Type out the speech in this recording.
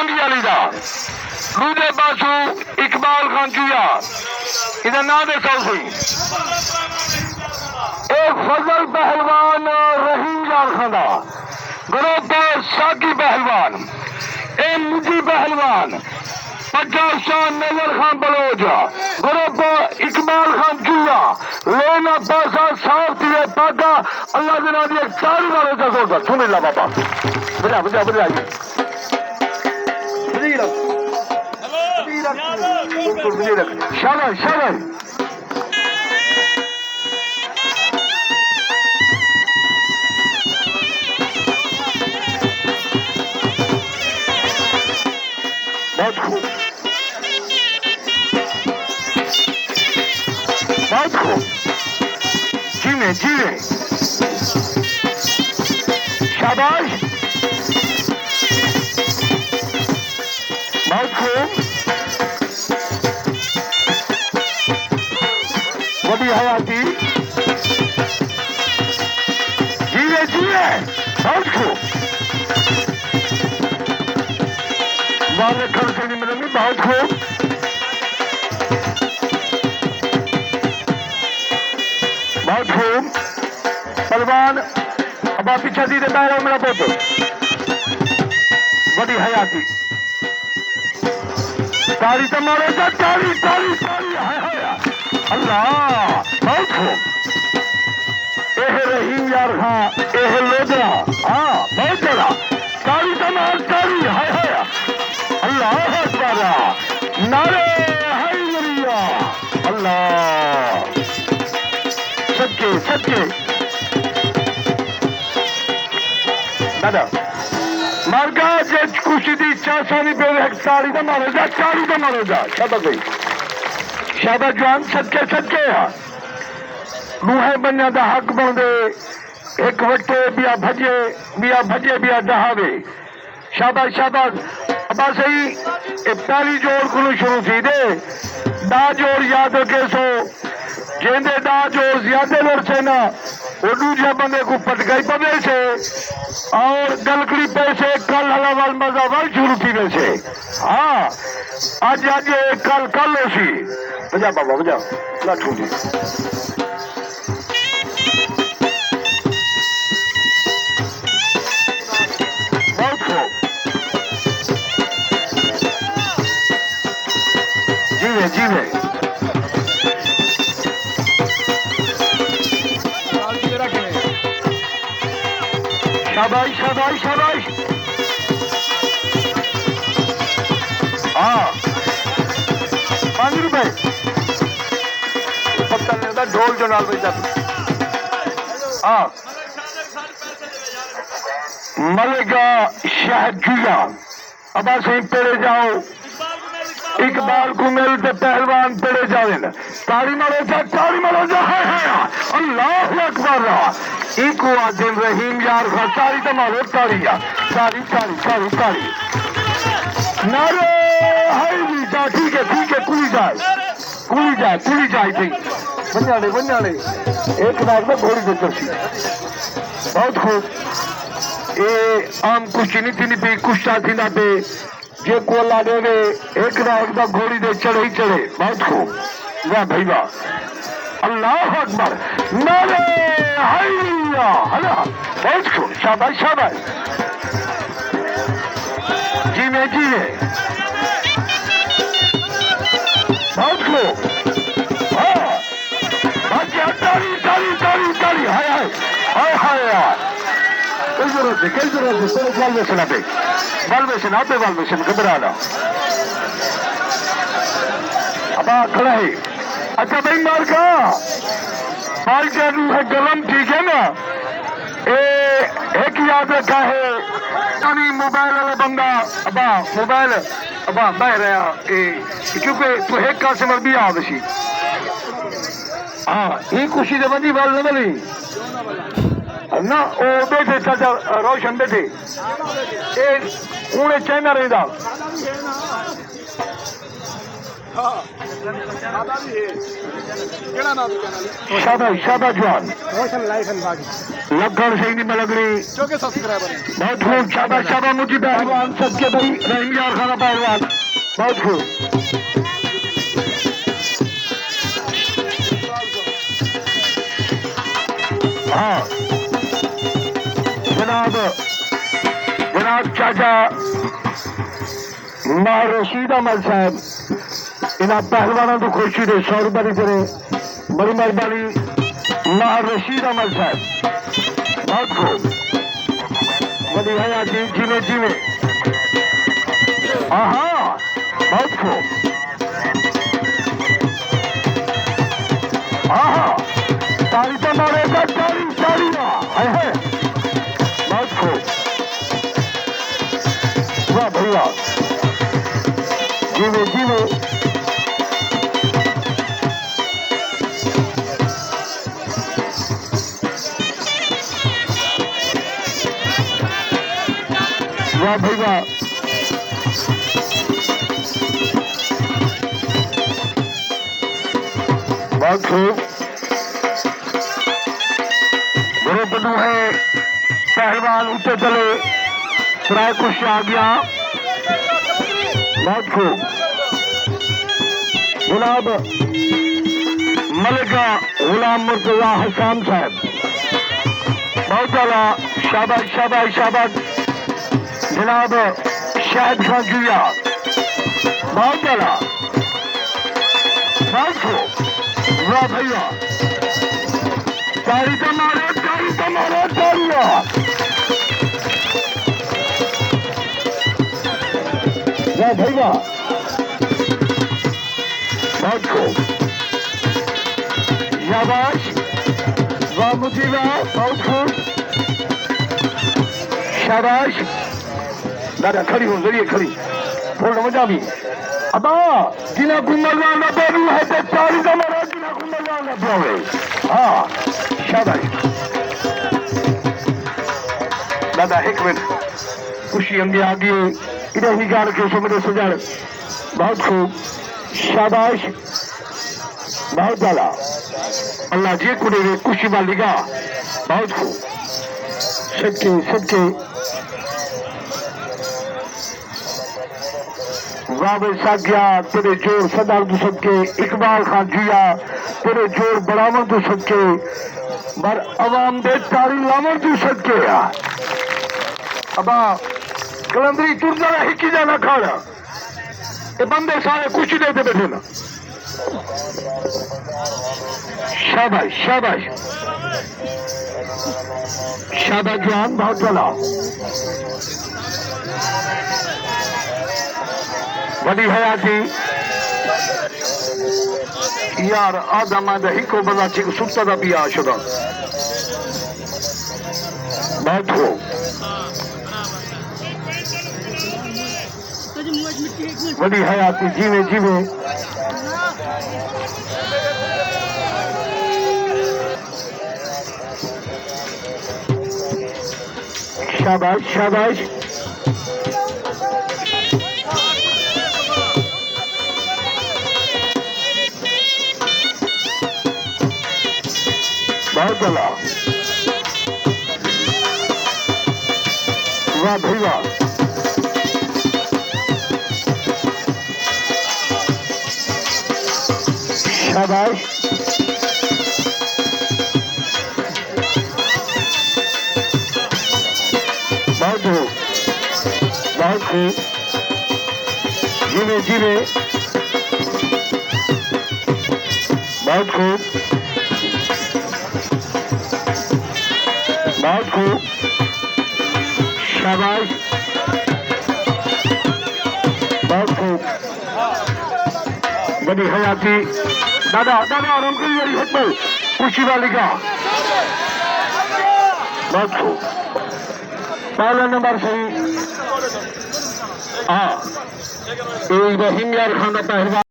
सांगी वाली का दूजे पासों इकबाल खान चूया इधर ना दे सौ सी एक फजल पहलवान रहीम यार खान का ग्रुप साकी पहलवान ए मुजी पहलवान पचास शाह नजर खान बलोच ग्रुप इकबाल खान चूया लेना पासा साफ दिए पाका अल्लाह जना दी एक चार वाले का सोचा सुन ला बाबा बजा बजा बजा शाबाश शाबाश बहुत खूब बहुत खूब जीवे जीवे शाबाश बहुत खूब बड़ी हयाती जीवे जीवे बहुत खूब वाले खर्च नहीं मिलेंगे बहुत खूब बहुत खूब पहलवान अब आप पीछे सीधे पैर मेरा पोतो बड़ी हयाती ताली तो मारो जा ताली ताली ताली हाय अल्लाह बहुत खूब एह रहीम यार खां एह लोजा हाँ बहुत जरा ताली तो मार ताली हाय हाय अल्लाह अकबर नारे हैदरिया अल्लाह सच्चे सच्चे दादा मार्गा जे खुशी दी इच्छा सोनी पे ताली तो मारो जा शाबाश भाई शाबाश जवान सच्चे सच्चे लूहे बन्या दा हक बनदे एक वटे बिया भजे बिया दहावे शाबाश शाबाश अब सही पहली जोड़ को शुरू थी दे दा जोड़ याद रखे सो जेंदे दा जोड़ ज्यादा लोड़ से ना वो दूसरे बंदे को पटकाई पवे से और गलकड़ी पे से कल हला वाल मजा वाल शुरू थी वैसे हाँ आज आज कल कल होशी बजा बाबा बजा लाठू जी बहुत खूब जीवे जीवे शाबाश शाबाश शाबाश हाँ 5 रुपए पत्ता नहीं होता ढोल जो नाल बजता हाँ मलेगा शहद जुया अब से पेड़े जाओ इकबाल को मिलते पहलवान पेड़े जावे ताली मारो जा है अल्लाह अकबर एक दिन रहीम यार खां ताली तो मारो तालिया ताली ताली ताली ताली नारे हाय जा ठीक है कुली जाए थी बन्याले एक नाग में घोड़ी दे चलती बहुत खूब ये आम कुछ नहीं थी पे कुश्ता थी ना पे जे कोला देवे एक नाग में घोड़ी दे चढ़े ही चढ़े बहुत खूब वाह भाई वाह अल्लाह अकबर नारे हाइया हला बहुत खूब शाबाश शाबाश जीवे बहुत खूब हाँ ताली ताली ताली ताली हाय कई जरूरत है तेरे बाल बेसन घबरा ला अब खड़ा है अच्छा भाई मार का पाल चालू है गलम ठीक है ना एक याद रखा है मोबाइल वाला बंदा मोबाइल बह रहा क्योंकि तू एक कस्टमर भी आ बसी हाँ ये खुशी दे बंदी बाल न बनी ना वो बैठे चाचा रोशन बैठे उन्हें चाइना रहता शाबाश शाबाश जवान लखन सिंह मलगरी बहुत खूब शाबाश शाबाश मुझे पहलवान सबके भाई रहीम यार खाना पहलवान बहुत खूब हाँ जनाब चाचा मां रशीद अहमद साहब इन्होंने पहलवानों को खुशी दे 100 रुपए की तरह बड़ी मेहरबानी मां रशीद अहमद साहब बहुत खूब बड़ी हयाती जिमें जिमें हाँ बहुत खूब हाँ तारी तो मारेगा तारी तालियां है बहुत खूब वाह भैया जीवे जीवे वाह भैया बहुत खूब गुरु बंधु है पहलवान ऊंचे चले प्राय कुछ आ गया बहुत खूब गुलाब मलिका गुलाम मुर्तजा हसन साहब बहुत ज्यादा शाबाश शाबाश शाबाश जनाब शाहिद खान जुया बहुत ज्यादा बहुत खूब वाह भैया तारी तो मारो तालियां वाह भैया बहुत खूब शाबाश वाह मुजीबा बहुत खूब शाबाश दादा खड़ी हो जरिए खड़ी थोड़ा मजा भी अबा जिना कुंभलवान का बेबी है तो तारी का मारा जिना कुंभलवान का बेबी हाँ शाबाश दादा एक मिनट खुशी अंगे आगे इधर ही गाड़ के समझे सजाड़ बहुत खूब शाबाश बहुत ज्यादा अल्लाह जी कुड़े खुशी वालीगा बहुत खूब सबके सबके वाबे सागिया तेरे जोर सदार तू सबके इकबाल खान जिया तेरे जोर बढ़ावन तू सबके बर अवाम दे तारी लावन तू सबके यार अबा कलंदरी तुर जाना हिकी जाना खाना ये बंदे सारे कुछ देते बैठे ना शाबाश शाबाश शाबाश जवान बहुत चला बड़ी हयाती यार आधा मादा ही को बना चिक सुप्ता दा पिया शुदा बहुत हो बड़ी हयाती जीवे जीवे शाबाश शाबाश बहुत चला वाह भैया शाबाश बहुत खूब बहुत खूब जीवे जीवे बहुत खूब बहुत खूब शाबाश बहुत खूब बड़ी हयाती दादा दादा आराम करिए बड़ी हकबल खुशी वाली का बहुत खूब पहला नंबर सही हाँ रहीम यार खान का पहलवान